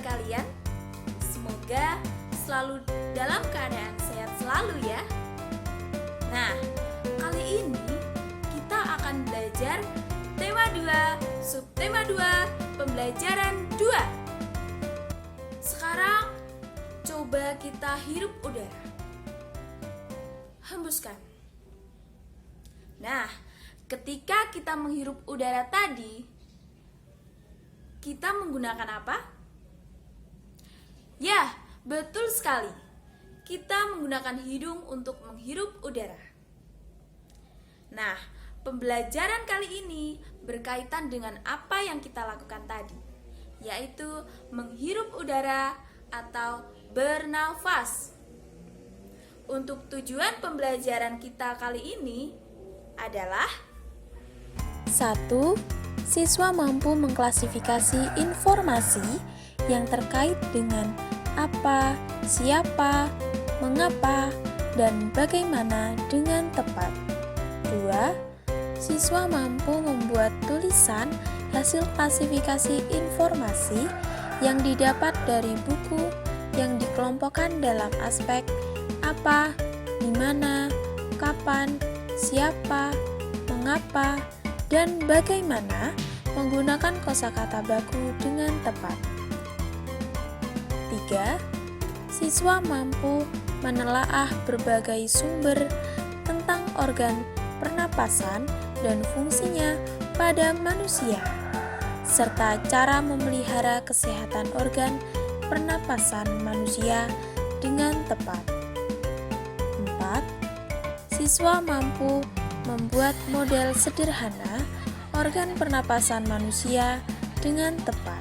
kalian? Semoga selalu dalam keadaan sehat selalu ya. Nah, kali ini kita akan belajar tema 2, subtema 2, pembelajaran 2. Sekarang coba kita hirup udara. Hembuskan. Nah, ketika kita menghirup udara tadi, kita menggunakan apa? Ya, betul sekali. Kita menggunakan hidung untuk menghirup udara. Nah, pembelajaran kali ini berkaitan dengan apa yang kita lakukan tadi, yaitu menghirup udara atau bernafas. Untuk tujuan pembelajaran kita kali ini adalah 1. Siswa mampu mengklasifikasi informasi yang terkait dengan apa, siapa, mengapa, dan bagaimana dengan tepat. 2. Siswa mampu membuat tulisan hasil klasifikasi informasi yang didapat dari buku yang dikelompokkan dalam aspek apa, di mana, kapan, siapa, mengapa, dan bagaimana menggunakan kosakata baku dengan tepat. 3. Siswa mampu menelaah berbagai sumber tentang organ pernapasan dan fungsinya pada manusia, serta cara memelihara kesehatan organ pernapasan manusia dengan tepat. 4. Siswa mampu membuat model sederhana organ pernapasan manusia dengan tepat.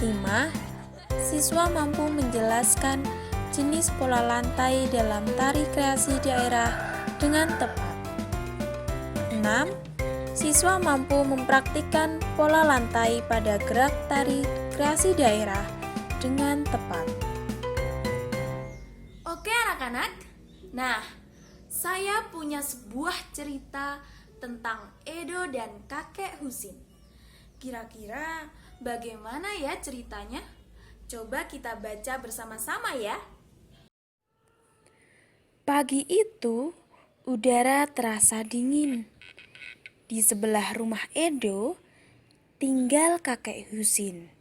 5. Siswa mampu menjelaskan jenis pola lantai dalam tari kreasi daerah dengan tepat. 6. Siswa mampu mempraktikkan pola lantai pada gerak tari kreasi daerah dengan tepat. Oke anak-anak, nah saya punya sebuah cerita tentang Edo dan kakek Husin. Kira-kira bagaimana ya ceritanya? Coba kita baca bersama-sama ya. Pagi itu, udara terasa dingin. Di sebelah rumah Edo, tinggal kakek Husin.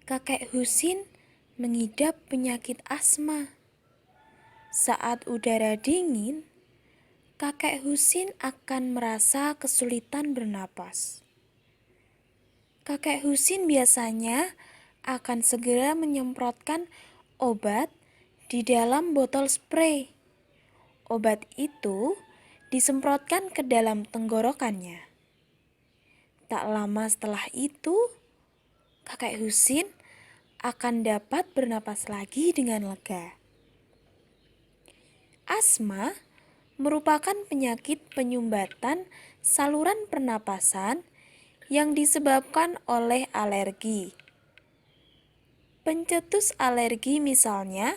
Kakek Husin mengidap penyakit asma. Saat udara dingin, kakek Husin akan merasa kesulitan bernapas. Kakek Husin biasanya akan segera menyemprotkan obat di dalam botol spray. Obat itu disemprotkan ke dalam tenggorokannya. Tak lama setelah itu, kakek Husin akan dapat bernapas lagi dengan lega. Asma merupakan penyakit penyumbatan saluran pernapasan yang disebabkan oleh alergi. Pencetus alergi misalnya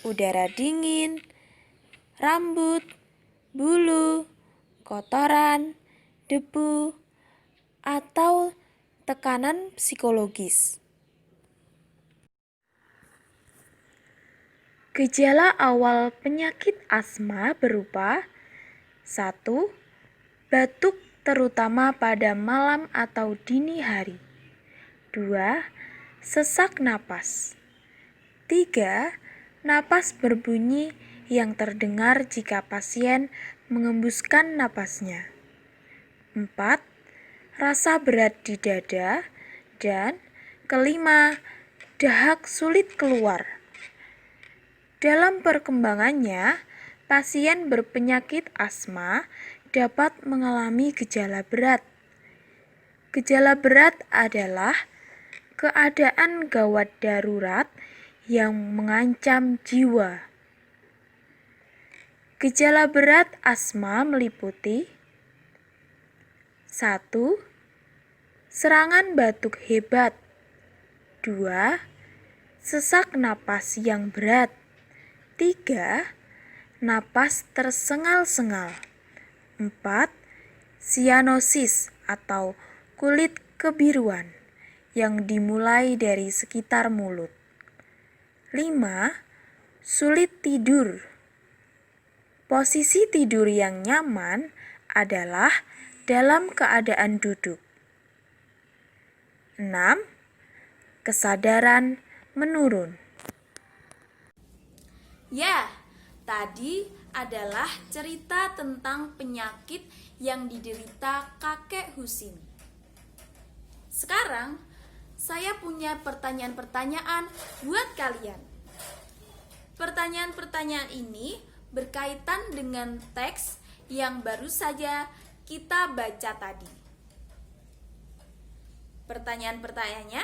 udara dingin, rambut, bulu, kotoran, debu, atau tekanan psikologis. Gejala awal penyakit asma berupa 1. Batuk terutama pada malam atau dini hari. 2. Sesak napas. 3. Napas berbunyi yang terdengar jika pasien mengembuskan napasnya. 4. Rasa berat di dada. Dan 5. Dahak sulit keluar. Dalam perkembangannya, pasien berpenyakit asma dapat mengalami gejala berat. Gejala berat adalah keadaan gawat darurat yang mengancam jiwa. Gejala berat asma meliputi 1. Serangan batuk hebat. 2. Sesak napas yang berat. 3. Napas tersengal-sengal. 4. Sianosis atau kulit kebiruan. yang dimulai dari sekitar mulut. 5. Sulit tidur. Posisi tidur yang nyaman adalah dalam keadaan duduk. 6. Kesadaran menurun. Ya, tadi adalah cerita tentang penyakit yang diderita kakek Husin. Sekarang, saya punya pertanyaan-pertanyaan buat kalian. Pertanyaan-pertanyaan ini berkaitan dengan teks yang baru saja kita baca tadi. Pertanyaan-pertanyaannya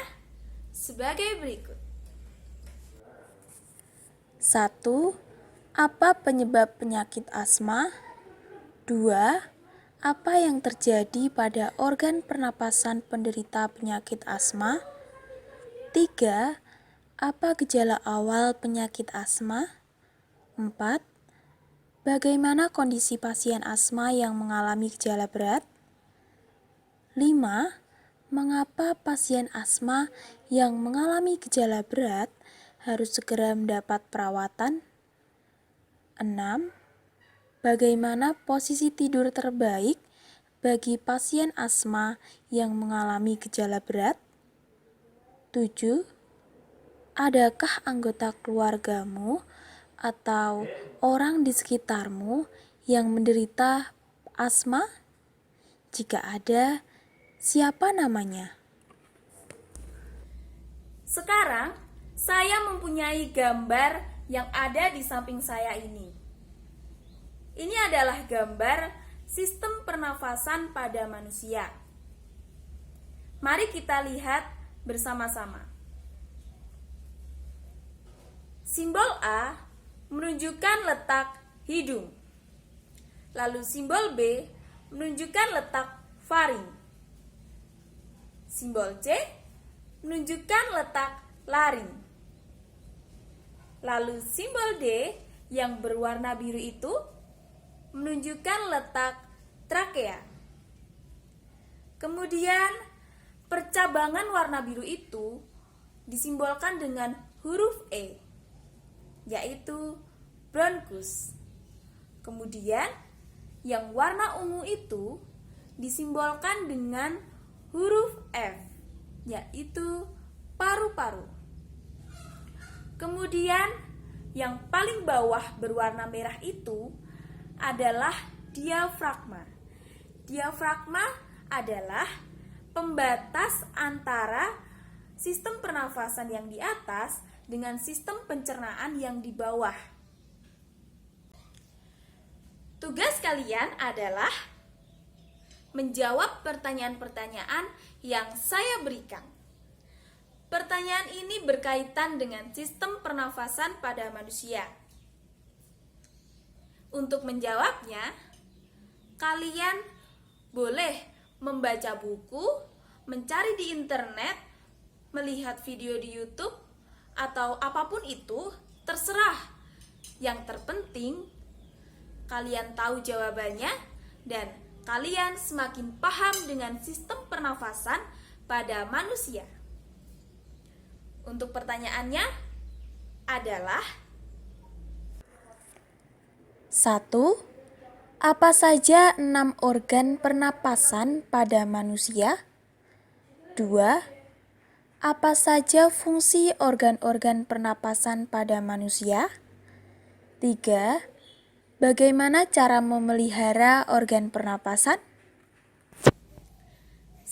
sebagai berikut. 1. Apa penyebab penyakit asma? 2. Apa yang terjadi pada organ pernapasan penderita penyakit asma? 3. Apa gejala awal penyakit asma? 4. Bagaimana kondisi pasien asma yang mengalami gejala berat? 5. Mengapa pasien asma yang mengalami gejala berat harus segera mendapat perawatan? 6. Bagaimana posisi tidur terbaik bagi pasien asma yang mengalami gejala berat? 7. Adakah anggota keluargamu atau orang di sekitarmu yang menderita asma? Jika ada, siapa namanya? Sekarang, saya mempunyai gambar yang ada di samping saya ini. Ini adalah gambar sistem pernafasan pada manusia. Mari kita lihat bersama-sama. Simbol A menunjukkan letak hidung. Lalu simbol B menunjukkan letak faring. Simbol C menunjukkan letak laring. Lalu simbol D yang berwarna biru itu menunjukkan letak trakea. Kemudian percabangan warna biru itu disimbolkan dengan huruf E, yaitu bronkus. Kemudian yang warna ungu itu disimbolkan dengan huruf F, yaitu paru-paru. Kemudian yang paling bawah berwarna merah itu adalah diafragma. Diafragma adalah pembatas antara sistem pernafasan yang di atas dengan sistem pencernaan yang di bawah. Tugas kalian adalah menjawab pertanyaan-pertanyaan yang saya berikan. Pertanyaan ini berkaitan dengan sistem pernafasan pada manusia. Untuk menjawabnya, kalian boleh membaca buku, mencari di internet, melihat video di YouTube, atau apapun itu, terserah. Yang terpenting, kalian tahu jawabannya dan kalian semakin paham dengan sistem pernafasan pada manusia. Untuk pertanyaannya adalah 1. Apa saja 6 organ pernapasan pada manusia? 2. Apa saja fungsi organ-organ pernapasan pada manusia? 3. Bagaimana cara memelihara organ pernapasan?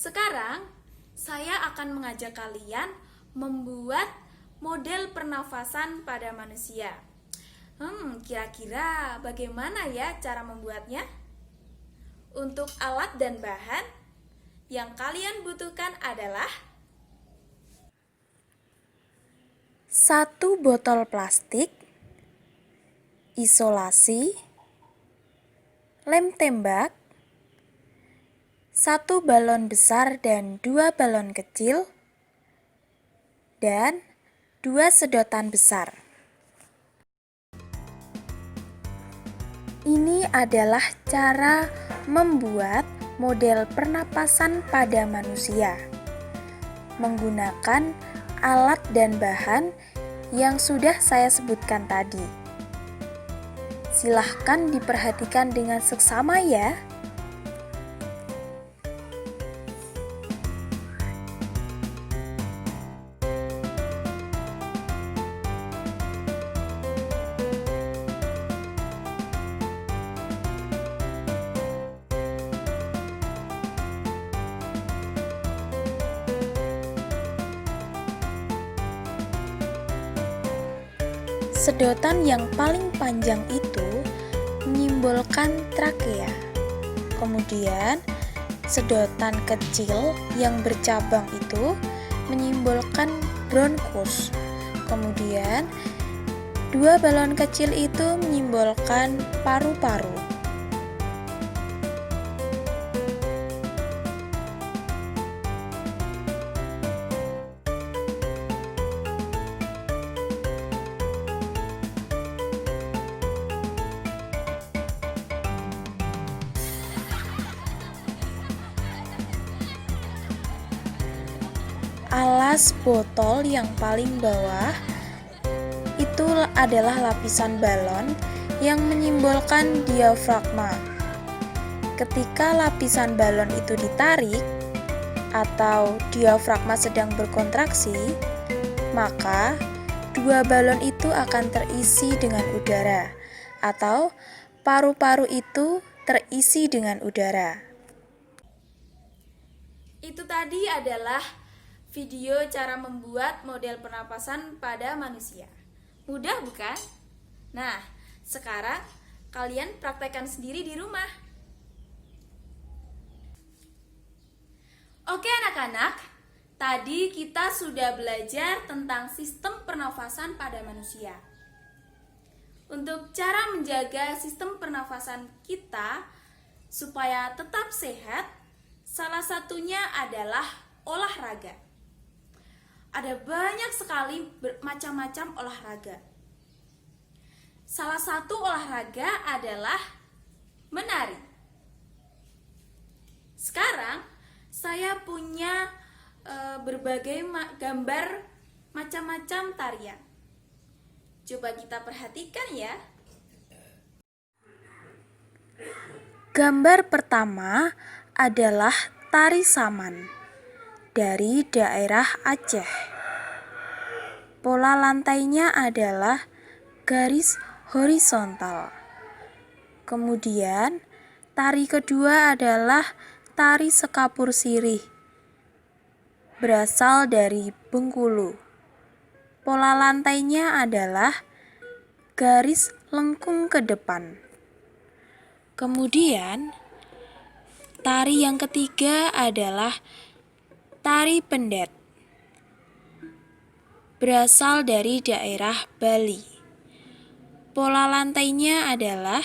sekarang saya akan mengajak kalian membuat model pernafasan pada manusia. Kira-kira bagaimana ya cara membuatnya? Untuk alat dan bahan yang kalian butuhkan adalah 1 botol plastik, isolasi, lem tembak, 1 balon besar dan 2 balon kecil, dan 2 sedotan besar. Ini adalah cara membuat model pernapasan pada manusia. menggunakan alat dan bahan yang sudah saya sebutkan tadi. Silahkan diperhatikan dengan seksama ya. Sedotan yang paling panjang itu menyimbolkan trakea. Kemudian, sedotan kecil yang bercabang itu menyimbolkan bronkus. Kemudian, dua balon kecil itu menyimbolkan paru-paru. Alas botol yang paling bawah itu adalah lapisan balon yang menyimbolkan diafragma. Ketika lapisan balon itu ditarik atau diafragma sedang berkontraksi, maka dua balon itu akan terisi dengan udara atau paru-paru itu terisi dengan udara. Itu tadi adalah video cara membuat model pernapasan pada manusia. Mudah bukan? Nah, sekarang kalian praktekkan sendiri di rumah. Oke anak-anak, tadi kita sudah belajar tentang sistem pernafasan pada manusia. Untuk cara menjaga sistem pernafasan kita supaya tetap sehat, salah satunya adalah olahraga. Ada banyak sekali macam-macam olahraga. Salah satu olahraga adalah menari. Sekarang saya punya berbagai gambar macam-macam tarian. Coba kita perhatikan ya. Gambar pertama adalah tari saman dari daerah Aceh. Pola lantainya adalah garis horizontal. Kemudian, tari kedua adalah tari sekapur sirih, berasal dari Bengkulu. Pola lantainya adalah garis lengkung ke depan. Kemudian, tari yang ketiga adalah tari pendet, berasal dari daerah Bali. Pola lantainya adalah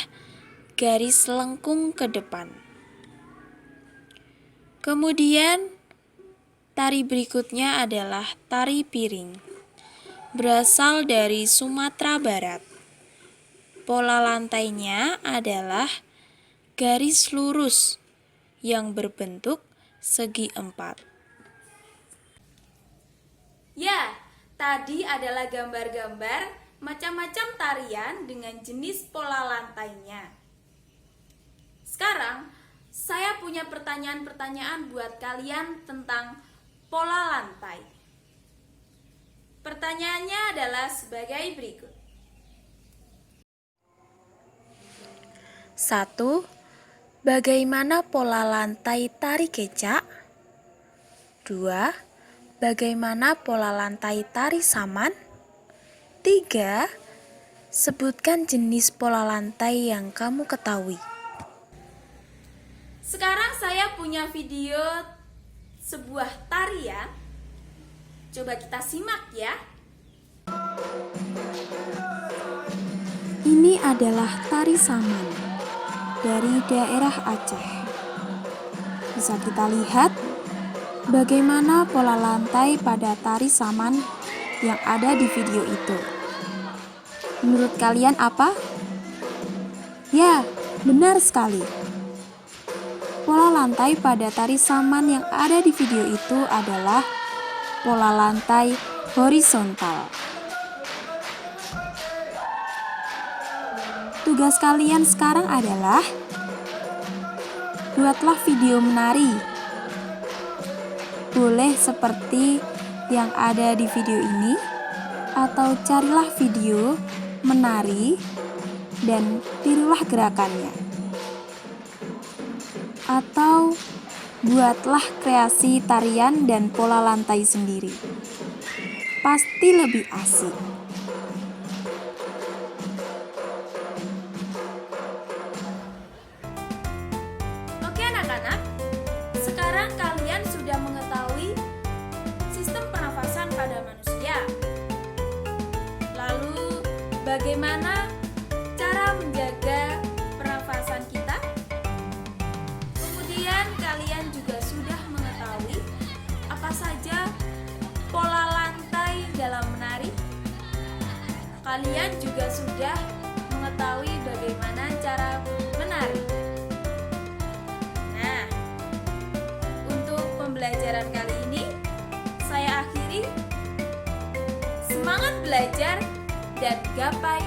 garis lengkung ke depan. Kemudian, tari berikutnya adalah tari piring, berasal dari Sumatera Barat. Pola lantainya adalah garis lurus yang berbentuk segi empat. Ya, tadi adalah gambar-gambar macam-macam tarian dengan jenis pola lantainya. Sekarang, saya punya pertanyaan-pertanyaan buat kalian tentang pola lantai. Pertanyaannya adalah sebagai berikut. 1. Bagaimana pola lantai tari kecak? 2. Bagaimana pola lantai tari saman? 3. Sebutkan jenis pola lantai yang kamu ketahui. Sekarang saya punya video sebuah tarian. Coba kita simak ya. Ini adalah tari saman dari daerah Aceh. Bisa kita lihat bagaimana pola lantai pada tari saman yang ada di video itu. Menurut kalian apa? Ya, benar sekali. Pola lantai pada tari saman yang ada di video itu adalah pola lantai horizontal. Tugas kalian sekarang adalah buatlah video menari. Boleh seperti yang ada di video ini, atau carilah video menari dan tirulah gerakannya. Atau buatlah kreasi tarian dan pola lantai sendiri. Pasti lebih asik. Oke anak-anak, sekarang kalian sudah mengetahui sistem pernafasan pada manusia. Lalu, bagaimana cara menjaga pernafasan kita? Kemudian kalian juga sudah mengetahui apa saja pola lantai dalam menari. Kalian juga sudah mengetahui bagaimana cara menari. Nah, untuk pembelajaran kali ini saya akhiri. Semangat belajar dan gapai